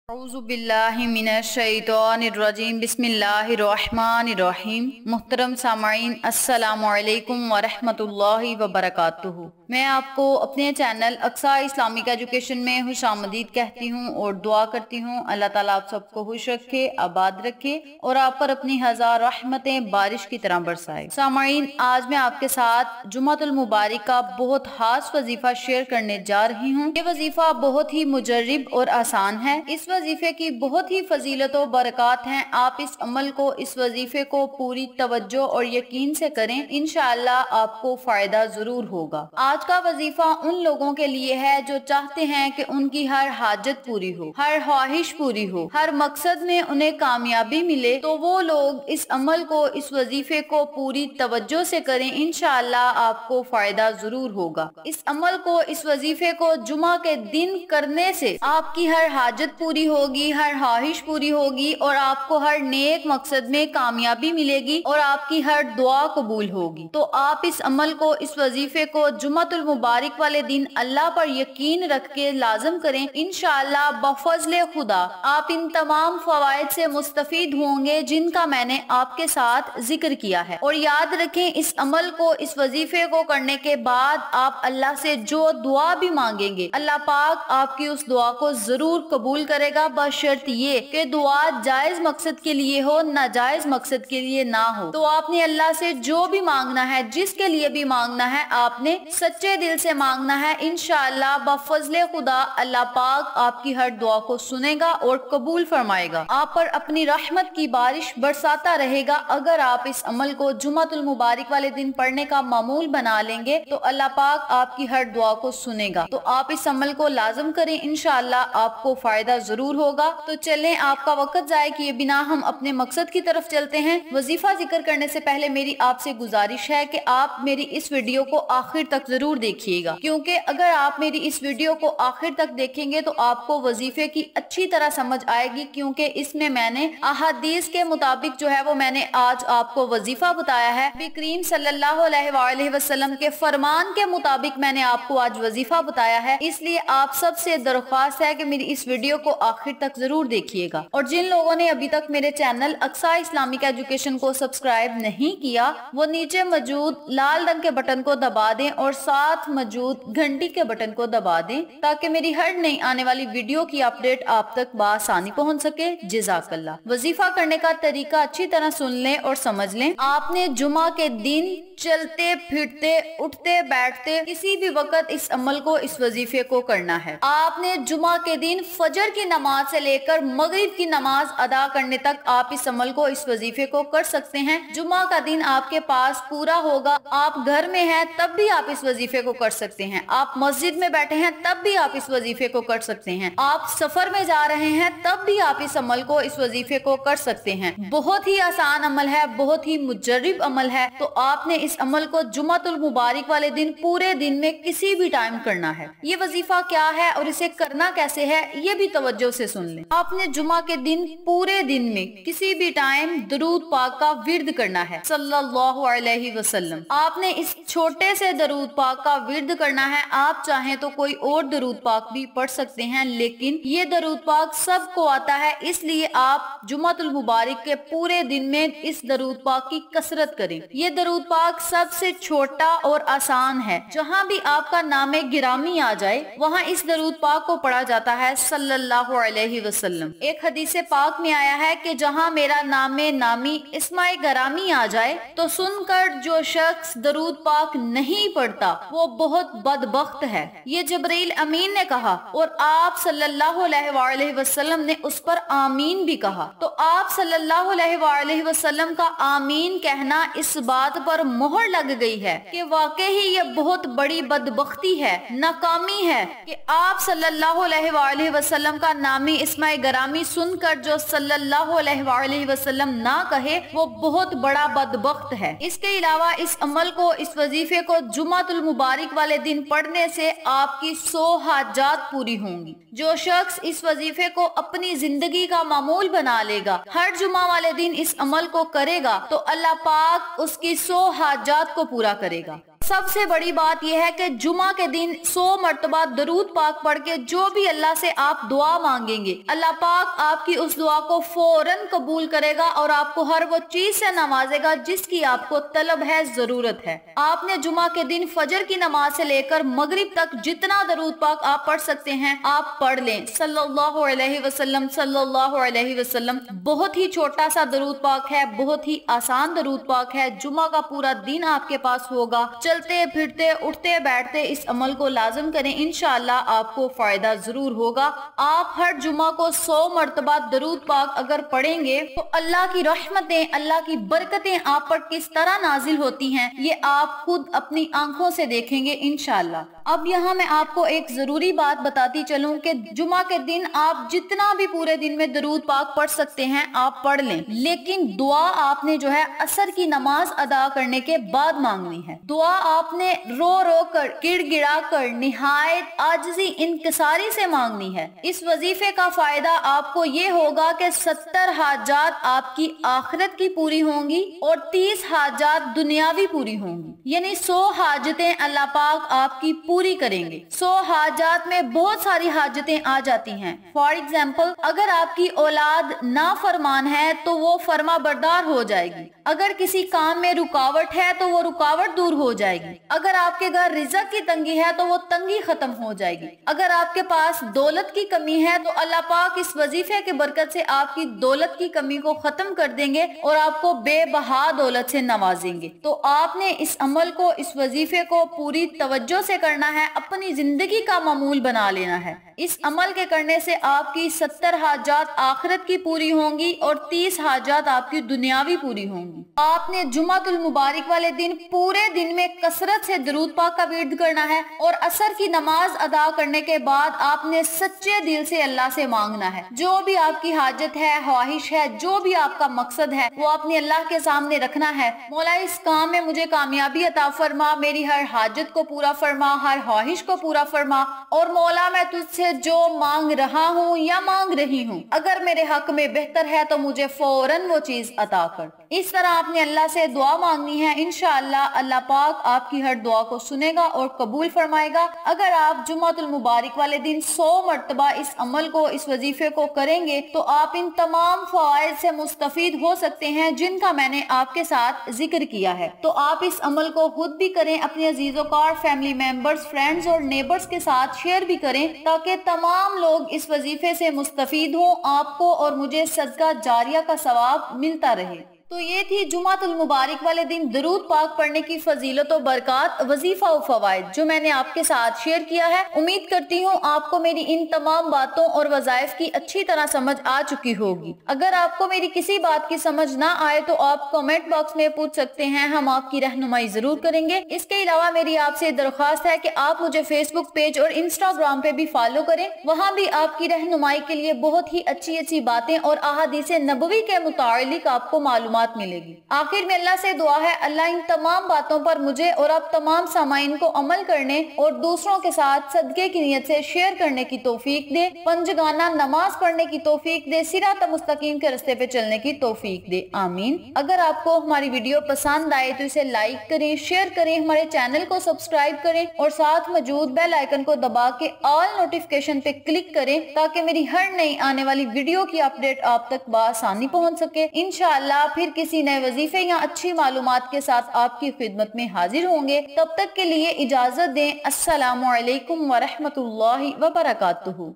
औज़ु बिल्लाहि मिनश शैतानिर रजीम बिस्मिल्लाहिर्रहमानिर्रहीम। मुहतरम सामाईन, अस्सलामु अलैकुम व रहमतुल्लाहि व बरकातुहू। मैं आपको अपने चैनल अक्सा इस्लामिक एजुकेशन में खुशामदीद कहती हूँ और दुआ करती हूँ अल्लाह ताला आप सबको खुश रखे, आबाद रखे और आप पर अपनी हजार रहमतें बारिश की तरह बरसाए। सामाईन, आज मैं आपके साथ जुमातुल मुबारक का बहुत खास वजीफा शेयर करने जा रही हूँ। ये वजीफा बहुत ही मुजर्रिब और आसान है। इस वजीफे की बहुत ही फजीलत और बरकत हैं। आप इस अमल को, इस वजीफे को पूरी तवज्जो और यकीन से करें, इंशाअल्लाह आपको फायदा जरूर होगा। आज का वजीफा उन लोगों के लिए है जो चाहते हैं कि उनकी हर हाजत पूरी हो, हर ख्वाहिश पूरी हो, हर मकसद में उन्हें कामयाबी मिले। तो वो लोग इस अमल को, इस वजीफे को पूरी तवज्जो से करें, इंशाअल्लाह आपको फायदा जरूर होगा। इस अमल को, इस वजीफे को जुमा के दिन करने से आपकी हर हाजत पूरी होगी, हर ख्वाहिश पूरी होगी और आपको हर नेक मकसद में कामयाबी मिलेगी और आपकी हर दुआ कबूल होगी। तो आप इस अमल को, इस वजीफे को जुमातुल मुबारक वाले दिन अल्लाह पर यकीन रख के लाजम करें। इंशाअल्लाह बफज़ले खुदा आप इन तमाम फवाइद से मुस्तफीद होंगे जिनका मैंने आपके साथ जिक्र किया है। और याद रखें, इस अमल को, इस वजीफे को करने के बाद आप अल्लाह से जो दुआ भी मांगेंगे, अल्लाह पाक आपकी उस दुआ को जरूर कबूल करेगा, बशर्त ये कि दुआ जायज मकसद के लिए हो, नाजायज मकसद के लिए ना हो। तो आपने अल्लाह से जो भी मांगना है, जिसके लिए भी मांगना है, आपने सच्चे दिल से मांगना है। इंशाअल्लाह बफज़ले खुदा अल्लाह पाक आपकी हर दुआ को सुनेगा और कबूल फरमाएगा, आप पर अपनी रहमत की बारिश बरसाता रहेगा। अगर आप इस अमल को जुमातुल मुबारक वाले दिन पढ़ने का मामूल बना लेंगे तो अल्लाह पाक आपकी हर दुआ को सुनेगा। तो आप इस अमल को लाजम करें, इंशाअल्लाह आपको फायदा जरूर होगा। तो चलें, आपका वक्त जाए किए बिना हम अपने मकसद की तरफ चलते हैं। वजीफा जिक्र करने से पहले मेरी आपसे गुजारिश है कि आप मेरी इस वीडियो को आखिर तक जरूर देखिएगा, क्योंकि अगर आप मेरी इस वीडियो को आखिर तक देखेंगे तो आपको वजीफे की अच्छी तरह समझ आएगी, क्योंकि इसमें मैंने अहादीस के मुताबिक जो है वो मैंने आज आपको वजीफा बताया है। नबी करीम सल्लल्लाहु अलैहि वसल्लम के फरमान के मुताबिक मैंने आपको आज वजीफा बताया है। इसलिए आप सबसे दरख्वास्त है कि मेरी इस वीडियो को आखिर तक जरूर देखिएगा। और जिन लोगों ने अभी तक मेरे चैनल अक्सा इस्लामिक एजुकेशन को सब्सक्राइब नहीं किया, वो नीचे मौजूद लाल रंग के बटन को दबा दें और साथ मौजूद घंटी के बटन को दबा दें, ताकि मेरी हर नई आने वाली वीडियो की अपडेट आप तक बआसानी पहुंच सके। जज़ाकल्लाह। वजीफा करने का तरीका अच्छी तरह सुन लें और समझ लें। आपने जुमा के दिन चलते फिरते, उठते बैठते, किसी भी वक्त इस अमल को, इस वजीफे को करना है। आपने जुमा के दिन फजर की नमाज से लेकर मगरिब की नमाज अदा करने तक आप इस अमल को, इस वजीफे को कर सकते हैं। जुमा का दिन आपके पास पूरा होगा, आप घर में हैं तब भी आप इस वजीफे को कर सकते हैं, आप मस्जिद में बैठे हैं तब भी आप इस वजीफे को कर सकते हैं, आप सफर में जा रहे हैं तब भी आप इस अमल को, इस वजीफे को कर सकते हैं। बहुत ही आसान अमल है, बहुत ही मुजर्रिब अमल है। तो आपने इस अमल को जुमातुल मुबारक वाले दिन पूरे दिन में किसी भी टाइम करना है। ये वजीफा क्या है और इसे करना कैसे है, ये भी तवज्जो से सुन लें। आपने जुमा के दिन पूरे दिन में किसी भी टाइम दरूद पाक का विर्द करना है सल्लल्लाहु अलैहि वसल्लम। आपने इस छोटे से दरूद पाक का विर्द करना है। आप चाहें तो कोई और दरूद पाक भी पढ़ सकते हैं, लेकिन ये दरूद पाक सबको आता है, इसलिए आप जुमातुल मुबारक के पूरे दिन में इस दरूद पाक की कसरत करें। ये दरूद पाक सबसे छोटा और आसान है। जहाँ भी आपका नामे गिरामी आ जाए वहाँ इस दरूद पाक को पढ़ा जाता है सल्लल्लाहु अलैहि वसल्लम। एक हदीस पाक में आया है कि जहाँ मेरा नामे नामी इस्माए गरामी आ जाए तो सुनकर जो शख्स दरूद पाक नहीं पढ़ता वो बहुत बदबख्त है। ये जबरील अमीन ने कहा और आप सल्लल्लाहु अलैहि वसल्लम ने उस पर आमीन भी कहा। तो आप सल्लल्लाहु अलैहि वसल्लम का आमीन कहना इस बात पर मोहर लग गई है कि वाकई ही ये बहुत बड़ी बदबख्ती है, नाकामी है कि आप सल्लल्लाहु अलैहि वसल्लम का नामी इस्माए गरामी सुनकर जो सल्लल्लाहु अलैहि वसल्लम ना कहे वो बहुत बड़ा बदबख्त है। इसके अलावा इस अमल को, इस वजीफे को जुमातुल मुबारक वाले दिन पढ़ने से आपकी 100 हाजात पूरी होंगी। जो शख्स इस वजीफे को अपनी जिंदगी का मामूल बना लेगा, हर जुमा वाले दिन इस अमल को करेगा, तो अल्लाह पाक उसकी 100 हाजात को पूरा करेगा। सब से बड़ी बात यह है कि जुमा के दिन 100 मरतबा दरूद पाक पढ़ के जो भी अल्लाह से आप दुआ मांगेंगे, अल्लाह पाक आपकी उस दुआ को फौरन कबूल करेगा और आपको हर वो चीज से नवाजेगा जिसकी आपको तलब है, जरूरत है। आपने जुमा के दिन फजर की नमाज से लेकर मगरिब तक जितना दरूद पाक आप पढ़ सकते हैं आप पढ़ लें। सल्लल्लाहु अलैहि वसल्लम सल्लल्लाहु अलैहि वसल्लम। बहुत ही छोटा सा दरूद पाक है, बहुत ही आसान दरूद पाक है। जुमा का पूरा दिन आपके पास होगा। चलते फिरते उठते बैठते इस अमल को लाजम करें, इंशाअल्लाह आपको फायदा जरूर होगा। आप हर जुमा को 100 मरतबा दरूद पाक अगर पढ़ेंगे तो अल्लाह की रहमतें, अल्लाह की बरकतें आप पर किस तरह नाजिल होती हैं ये आप खुद अपनी आंखों से देखेंगे इंशाअल्लाह। अब यहाँ मैं आपको एक जरूरी बात बताती चलूं कि जुमा के दिन आप जितना भी पूरे दिन में दरूद पाक पढ़ सकते हैं आप पढ़ लें, लेकिन दुआ आपने जो है असर की नमाज अदा करने के बाद मांगनी है। दुआ आपने रो रो कर, गिड़गिड़ा कर, निहायत आजिज़ी इंकिसारी से मांगनी है। इस वजीफे का फायदा आपको ये होगा कि 70 हाजात आपकी आखिरत की पूरी होंगी और 30 हाजात दुनियावी पूरी होंगी, यानी 100 हाजतें अल्लाह पाक आपकी पूरी करेंगे। 100 हाजात में बहुत सारी हाजतें आ जाती हैं। फॉर एग्जाम्पल, अगर आपकी औलाद नाफरमान है तो वो फर्मा बरदार हो जाएगी। अगर किसी काम में रुकावट है तो वो रुकावट दूर हो जाएगी। अगर आपके घर रिज़्क की तंगी है तो वो तंगी खत्म हो जाएगी। अगर आपके पास दौलत की कमी है तो अल्लाह पाक इस वजीफे की बरकत से आपकी दौलत की कमी को खत्म कर देंगे और आपको बेबहा दौलत से नवाजेंगे। तो आपने इस अमल को, इस वजीफे को पूरी तवज्जो से करना है, अपनी जिंदगी का मामूल बना लेना है। इस अमल के करने से आपकी 70 हाजात आखिरत की पूरी होंगी और 30 हाजात आपकी दुनियावी पूरी होंगी। आपने जुमातुल मुबारक वाले दिन पूरे दिन में कसरत से दरूद पाक का विर्द करना है और असर की नमाज अदा करने के बाद आपने सच्चे दिल से अल्लाह से मांगना है। जो भी आपकी हाजत है, ख्वाहिश है, जो भी आपका मकसद है वो आपने अल्लाह के सामने रखना है। मौला इस काम में मुझे कामयाबी अता फरमा, मेरी हर हाजत को पूरा फरमा, हर ख्वाहिश को पूरा फरमा, और मौला मैं तुझसे जो मांग रहा हूँ या मांग रही हूँ अगर मेरे हक में बेहतर है तो मुझे फौरन वो चीज अता कर। इस तरह आपने अल्लाह से दुआ मांगनी है। इंशाअल्लाह अल्लाह पाक आपकी हर दुआ को सुनेगा और कबूल फरमाएगा। अगर आप जुमातुल मुबारक वाले दिन 100 मरतबा इस अमल को, इस वजीफे को करेंगे तो आप इन तमाम फवाइद से मुस्तफीद हो सकते हैं जिनका मैंने आपके साथ जिक्र किया है। तो आप इस अमल को खुद भी करें, अपने अजीजों का, फैमिली मेंबर्स, फ्रेंड्स और नेबर्स के साथ शेयर भी करें ताकि तमाम लोग इस वजीफे से मुस्तफीद हों, आपको और मुझे सदका जारिया का सवाब मिलता रहे। तो ये थी जुमातुल मुबारक वाले दिन दरूद पाक पढ़ने की फजीलत और बरकत, वजीफा और फवाइद जो मैंने आपके साथ शेयर किया है। उम्मीद करती हूँ आपको मेरी इन तमाम बातों और वज़ाइफ की अच्छी तरह समझ आ चुकी होगी। अगर आपको मेरी किसी बात की समझ ना आए तो आप कमेंट बॉक्स में पूछ सकते हैं, हम आपकी रहनुमाई जरूर करेंगे। इसके अलावा मेरी आपसे दरख्वास्त है कि आप मुझे फेसबुक पेज और इंस्टाग्राम पे भी फॉलो करें, वहाँ भी आपकी रहनुमाई के लिए बहुत ही अच्छी अच्छी बातें और अहादीसे नबवी के मुतालिक आपको मालूमात मिलेगी। आखिर में अल्लाह से दुआ है, अल्लाह इन तमाम बातों पर मुझे और आप तमाम सामाइन को अमल करने और दूसरों के साथ सदके की नियत से शेयर करने की तौफीक दे, पंजगाना नमाज पढ़ने की तौफीक दे, सिरात मुस्तकीम के रास्ते पे चलने की तौफीक दे, आमीन। अगर आपको हमारी वीडियो पसंद आए तो इसे लाइक करें, शेयर करें, हमारे चैनल को सब्सक्राइब करें और साथ मौजूद बेल आइकन को दबा के ऑल नोटिफिकेशन पे क्लिक करें ताकि मेरी हर नई आने वाली वीडियो की अपडेट आप तक बआसानी पहुंच सके। इंशाअल्लाह फिर किसी नए वजीफे या अच्छी मालूमात के साथ आपकी खिदमत में हाजिर होंगे। तब तक के लिए इजाजत दें। अस्सलामु अलैकुम व रहमतुल्लाहि व बरकातुहू।